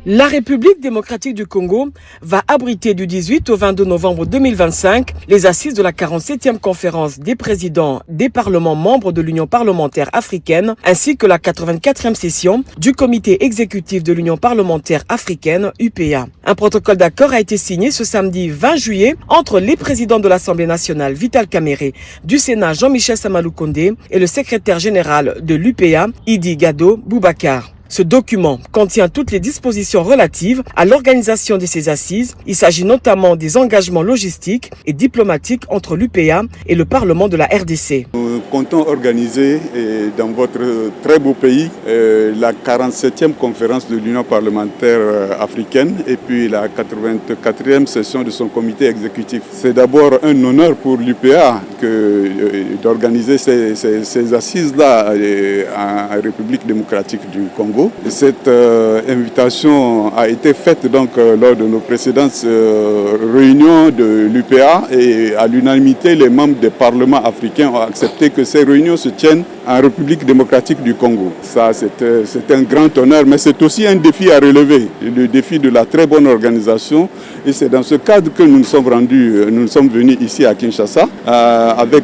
La République démocratique du Congo va abriter du 18 au 22 novembre 2025 les assises de la 47e conférence des présidents des parlements membres de l'Union parlementaire africaine ainsi que la 84e session du comité exécutif de l'Union parlementaire africaine UPA. Un protocole d'accord a été signé ce samedi 20 juillet entre les présidents de l'Assemblée nationale Vital Kamerhe, du Sénat Jean-Michel Samalou Kondé et le secrétaire général de l'UPA Idi Gado Boubacar. Ce document contient toutes les dispositions relatives à l'organisation de ces assises. Il s'agit notamment des engagements logistiques et diplomatiques entre l'UPA et le Parlement de la RDC. Nous comptons organiser dans votre très beau pays la 47e conférence de l'Union parlementaire africaine et puis la 84e session de son comité exécutif. C'est d'abord un honneur pour l'UPA d'organiser ces assises-là en République démocratique du Congo. Cette invitation a été faite donc lors de nos précédentes réunions de l'UPA et à l'unanimité, les membres des parlements africains ont accepté que ces réunions se tiennent en République démocratique du Congo. Ça, c'est un grand honneur, mais c'est aussi un défi à relever, le défi de la très bonne organisation. Et c'est dans ce cadre que nous nous sommes venus ici à Kinshasa, avec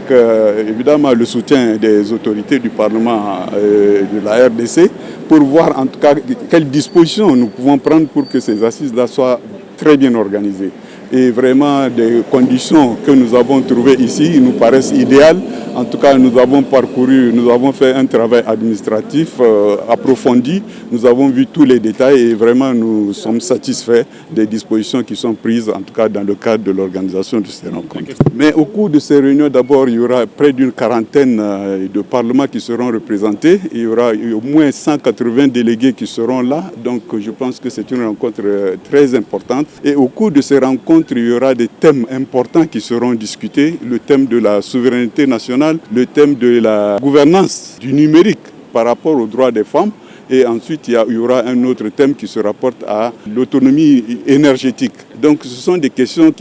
évidemment le soutien des autorités du Parlement de la RDC, pour voir en tout cas quelles dispositions nous pouvons prendre pour que ces assises-là soient très bien organisées. Et vraiment, des conditions que nous avons trouvées ici nous paraissent idéales. En tout cas, nous avons fait un travail administratif approfondi. Nous avons vu tous les détails et vraiment nous sommes satisfaits des dispositions qui sont prises, en tout cas dans le cadre de l'organisation de ces rencontres. Mais au cours de ces réunions, d'abord, il y aura près d'une quarantaine de parlements qui seront représentés. Il y aura au moins 180 délégués qui seront là. Donc, je pense que c'est une rencontre très importante. Et au cours de ces rencontres, il y aura des thèmes importants qui seront discutés. Le thème de la souveraineté nationale, le thème de la gouvernance du numérique par rapport aux droits des femmes. Et ensuite, il y aura un autre thème qui se rapporte à l'autonomie énergétique. Donc, ce sont des questions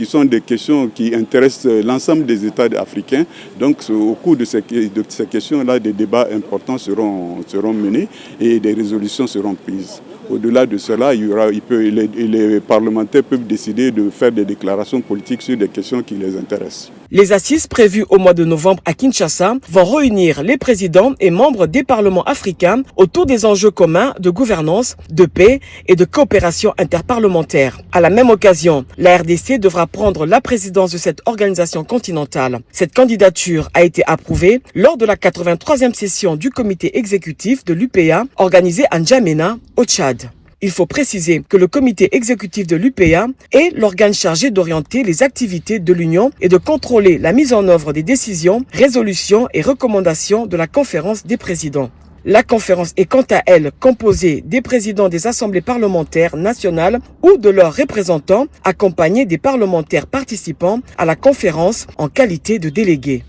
qui intéressent l'ensemble des États africains. Donc, au cours de ces questions-là, des débats importants seront menés et des résolutions seront prises. Au-delà de cela, les parlementaires peuvent décider de faire des déclarations politiques sur des questions qui les intéressent. Les assises prévues au mois de novembre à Kinshasa vont réunir les présidents et membres des parlements africains autour des enjeux communs de gouvernance, de paix et de coopération interparlementaire. À la même occasion, la RDC devra prendre la présidence de cette organisation continentale. Cette candidature a été approuvée lors de la 83e session du comité exécutif de l'UPA organisée à N'Djamena, au Tchad. Il faut préciser que le comité exécutif de l'UPA est l'organe chargé d'orienter les activités de l'Union et de contrôler la mise en œuvre des décisions, résolutions et recommandations de la conférence des présidents. La conférence est quant à elle composée des présidents des assemblées parlementaires nationales ou de leurs représentants, accompagnés des parlementaires participants à la conférence en qualité de délégués.